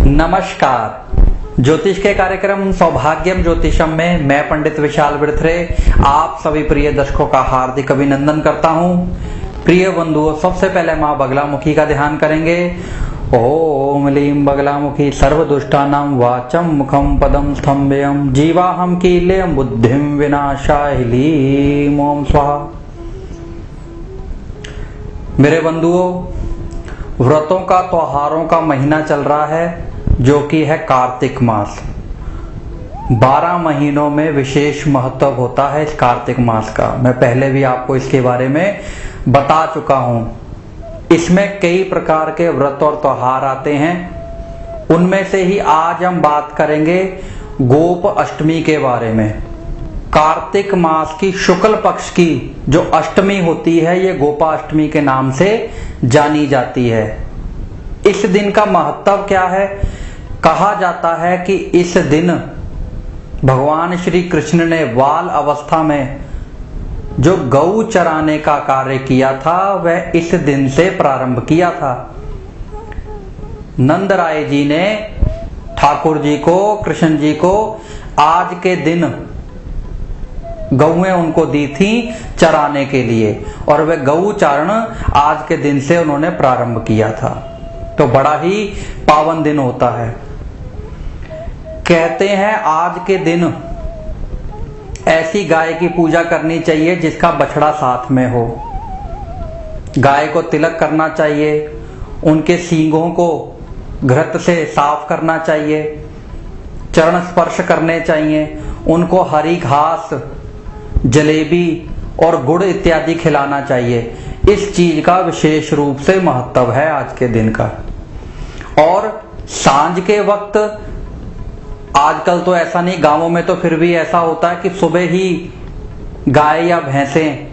नमस्कार। ज्योतिष के कार्यक्रम सौभाग्यम ज्योतिषम में मैं पंडित विशाल बिरथरे आप सभी प्रिय दर्शकों का हार्दिक अभिनंदन करता हूं। प्रिय बंधुओं, सबसे पहले मां बगलामुखी का ध्यान करेंगे। ओम लीम बगलामुखी सर्वदुष्टानां वाचम मुखम पदम स्तंभयम जीवाहम कीलेयम बुद्धिम विनाशाय लीम ओम स्वाहा। मेरे बंधुओं, व्रतों का त्योहारों का महीना चल रहा है जो कि है कार्तिक मास। 12 महीनों में विशेष महत्व होता है इस कार्तिक मास का। मैं पहले भी आपको इसके बारे में बता चुका हूं। इसमें कई प्रकार के व्रत और त्योहार आते हैं। उनमें से ही आज हम बात करेंगे गोप अष्टमी के बारे में। कार्तिक मास की शुक्ल पक्ष की जो अष्टमी होती है ये गोपाष्टमी के नाम से जानी जाती है। इस दिन का महत्व क्या है? कहा जाता है कि इस दिन भगवान श्री कृष्ण ने बाल अवस्था में जो गौ चराने का कार्य किया था वह इस दिन से प्रारंभ किया था। नंद राय जी ने ठाकुर जी को, कृष्ण जी को आज के दिन गौएं उनको दी थी चराने के लिए और वह गौ चारण आज के दिन से उन्होंने प्रारंभ किया था। तो बड़ा ही पावन दिन होता है। कहते हैं आज के दिन ऐसी गाय की पूजा करनी चाहिए जिसका बछड़ा साथ में हो। गाय को तिलक करना चाहिए, उनके सींगों को घृत से साफ करना चाहिए, चरण स्पर्श करने चाहिए, उनको हरी घास, जलेबी और गुड़ इत्यादि खिलाना चाहिए। इस चीज का विशेष रूप से महत्व है आज के दिन का। और सांझ के वक्त, आजकल तो ऐसा नहीं, गांवों में तो फिर भी ऐसा होता है कि सुबह ही गाय या भैंसें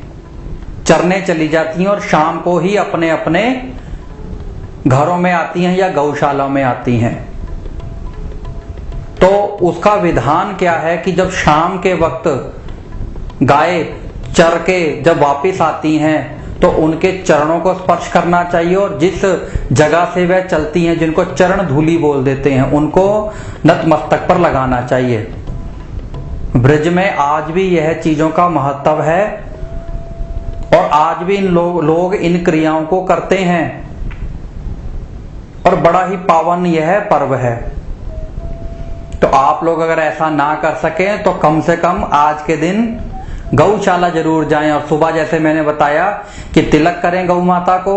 चरने चली जाती हैं और शाम को ही अपने अपने घरों में आती हैं या गौशाला में आती हैं। तो उसका विधान क्या है कि जब शाम के वक्त गाय चर के जब वापस आती हैं तो उनके चरणों को स्पर्श करना चाहिए और जिस जगह से वह चलती हैं, जिनको चरण धूली बोल देते हैं, उनको नतमस्तक पर लगाना चाहिए। ब्रज में आज भी यह चीजों का महत्व है और आज भी लोग इन क्रियाओं को करते हैं और बड़ा ही पावन यह पर्व है। तो आप लोग अगर ऐसा ना कर सकें तो कम से कम आज के दिन गौशाला जरूर जाएं और सुबह जैसे मैंने बताया कि तिलक करें गौ माता को,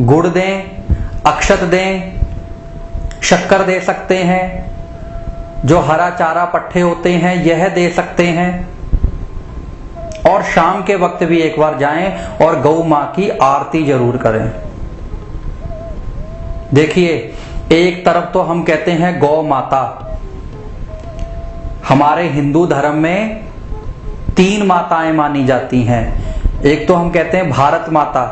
गुड़ दें, अक्षत दें, शक्कर दे सकते हैं, जो हरा चारा पट्टे होते हैं यह दे सकते हैं। और शाम के वक्त भी एक बार जाएं और गौ मां की आरती जरूर करें। देखिए, एक तरफ तो हम कहते हैं गौ माता। हमारे हिंदू धर्म में 3 माताएं मानी जाती हैं। एक तो हम कहते हैं भारत माता,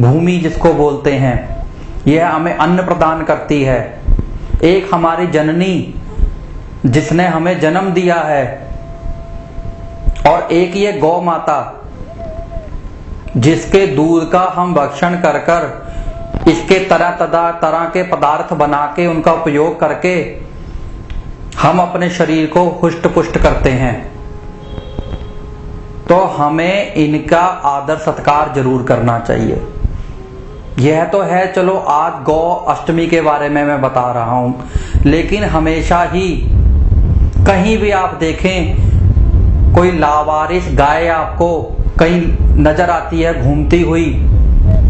भूमि जिसको बोलते हैं, यह हमें अन्न प्रदान करती है। एक हमारी जननी जिसने हमें जन्म दिया है और एक ये गौ माता जिसके दूध का हम भक्षण कर कर इसके तरह के पदार्थ बना के उनका उपयोग करके हम अपने शरीर को हुष्ट पुष्ट करते हैं। तो हमें इनका आदर सत्कार जरूर करना चाहिए। यह तो है, चलो आज गौ अष्टमी के बारे में मैं बता रहा हूं, लेकिन हमेशा ही कहीं भी आप देखें कोई लावारिस गाय आपको कहीं नजर आती है घूमती हुई,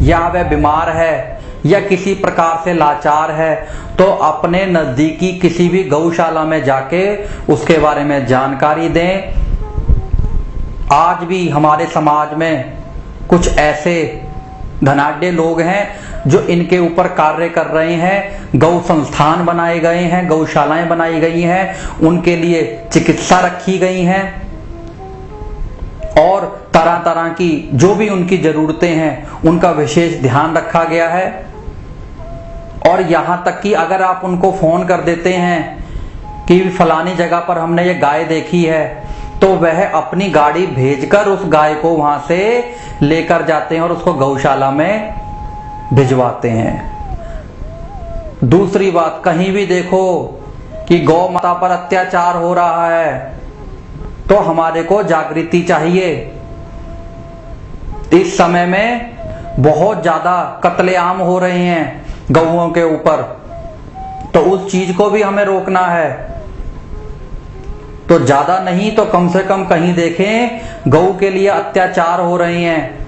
या वह बीमार है या किसी प्रकार से लाचार है, तो अपने नजदीकी किसी भी गौशाला में जाके उसके बारे में जानकारी दें। आज भी हमारे समाज में कुछ ऐसे धनाढ्य लोग हैं जो इनके ऊपर कार्य कर रहे हैं। गौ संस्थान बनाए गए हैं, गौशालाएं बनाई गई हैं, उनके लिए चिकित्सा रखी गई हैं और तरह तरह की जो भी उनकी जरूरतें हैं उनका विशेष ध्यान रखा गया है। और यहां तक कि अगर आप उनको फोन कर देते हैं कि फलानी जगह पर हमने ये गाय देखी है, तो वह अपनी गाड़ी भेजकर उस गाय को वहां से लेकर जाते हैं और उसको गौशाला में भिजवाते हैं। दूसरी बात, कहीं भी देखो कि गौ माता पर अत्याचार हो रहा है तो हमारे को जागृति चाहिए। इस समय में बहुत ज्यादा कत्लेआम हो रहे हैं गौओं के ऊपर, तो उस चीज को भी हमें रोकना है। तो ज्यादा नहीं तो कम से कम कहीं देखें गौ के लिए अत्याचार हो रहे हैं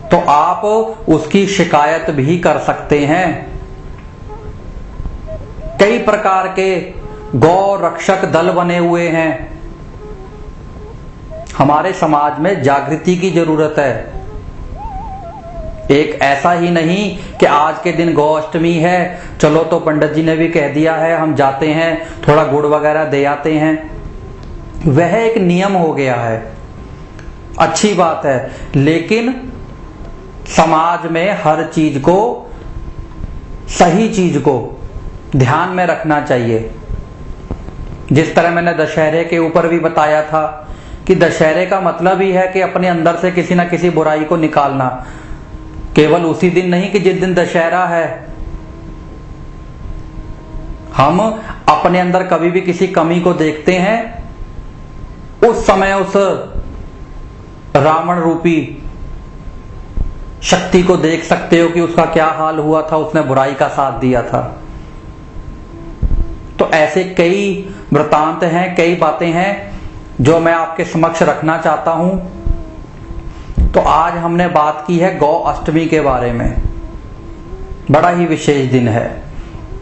तो आप उसकी शिकायत भी कर सकते हैं। कई प्रकार के गौ रक्षक दल बने हुए हैं। हमारे समाज में जागृति की जरूरत है। एक ऐसा ही नहीं कि आज के दिन गौ अष्टमी है, चलो तो पंडित जी ने भी कह दिया है, हम जाते हैं थोड़ा गुड़ वगैरह दे आते हैं। वह एक नियम हो गया है, अच्छी बात है, लेकिन समाज में हर चीज को, सही चीज को ध्यान में रखना चाहिए। जिस तरह मैंने दशहरे के ऊपर भी बताया था कि दशहरे का मतलब ही है कि अपने अंदर से किसी ना किसी बुराई को निकालना। केवल उसी दिन नहीं कि जिस दिन दशहरा है, हम अपने अंदर कभी भी किसी कमी को देखते हैं, उस समय उस रावण रूपी शक्ति को देख सकते हो कि उसका क्या हाल हुआ था, उसने बुराई का साथ दिया था। तो ऐसे कई वृतांत हैं, कई बातें हैं जो मैं आपके समक्ष रखना चाहता हूं। तो आज हमने बात की है गौ अष्टमी के बारे में। बड़ा ही विशेष दिन है।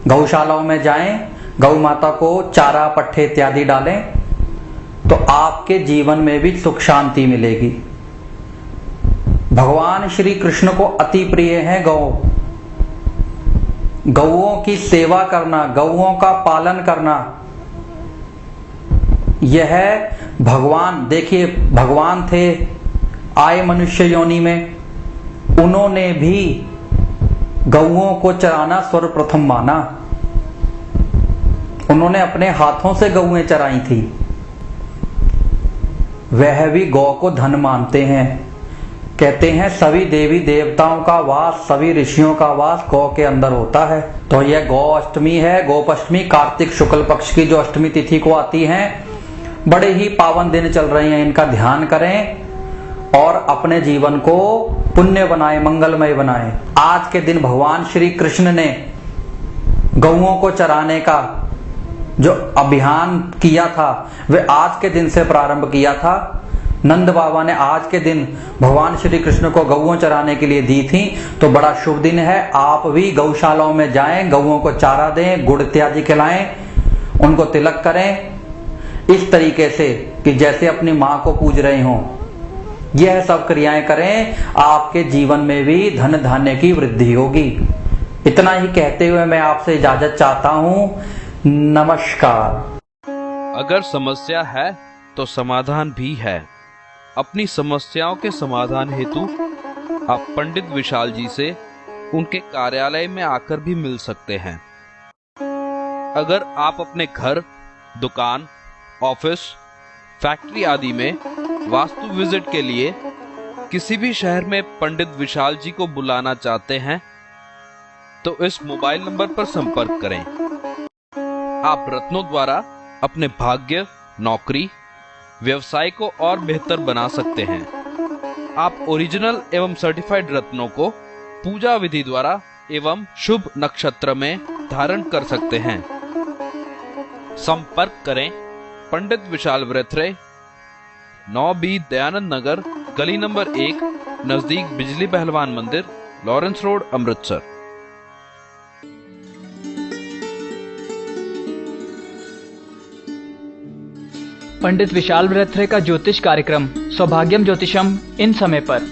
गौशालाओं में जाएं, गौ माता को चारा पट्ठे इत्यादि डालें तो आपके जीवन में भी सुख शांति मिलेगी। भगवान श्री कृष्ण को अति प्रिय है गौ। गौओं की सेवा करना, गौओं का पालन करना, यह भगवान, देखिए भगवान थे, आए मनुष्य योनि में, उन्होंने भी गौओं को चराना सर्वप्रथम माना। उन्होंने अपने हाथों से गौएं चराई थी। वह भी गौ को धन मानते हैं। कहते हैं सभी देवी देवताओं का वास, सभी ऋषियों का वास गौ के अंदर होता है। तो यह गौ अष्टमी है, गोपाष्टमी, कार्तिक शुक्ल पक्ष की जो अष्टमी तिथि को आती है। बड़े ही पावन दिन चल रहे हैं, इनका ध्यान करें और अपने जीवन को पुण्य बनाए, मंगलमय बनाए। आज के दिन भगवान श्री कृष्ण ने गौओं को चराने का जो अभियान किया था वह आज के दिन से प्रारंभ किया था। नंद बाबा ने आज के दिन भगवान श्री कृष्ण को गौओं चराने के लिए दी थी। तो बड़ा शुभ दिन है। आप भी गौशालाओं में जाएं, गौओं को चारा दें, गुड़ इत्यादि खिलाएं, उनको तिलक करें इस तरीके से कि जैसे अपनी मां को पूज रहे हों। यह सब क्रियाएं करें, आपके जीवन में भी धन धान्य की वृद्धि होगी। इतना ही कहते हुए मैं आपसे इजाजत चाहता हूं। नमस्कार। अगर समस्या है तो समाधान भी है। अपनी समस्याओं के समाधान हेतु आप पंडित विशाल जी से उनके कार्यालय में आकर भी मिल सकते हैं। अगर आप अपने घर, दुकान, ऑफिस, फैक्ट्री आदि में वास्तु विजिट के लिए किसी भी शहर में पंडित विशाल जी को बुलाना चाहते हैं तो इस मोबाइल नंबर पर संपर्क करें। आप रत्नों द्वारा अपने भाग्य, नौकरी, व्यवसाय को और बेहतर बना सकते हैं। आप ओरिजिनल एवं सर्टिफाइड रत्नों को पूजा विधि द्वारा एवं शुभ नक्षत्र में धारण कर सकते हैं। संपर्क करें पंडित विशाल व्रथरे, 9B दयानंद नगर, गली नंबर 1, नजदीक बिजली पहलवान मंदिर, लॉरेंस रोड, अमृतसर। पंडित विशाल व्रथरे का ज्योतिष कार्यक्रम सौभाग्यम ज्योतिषम इन समय पर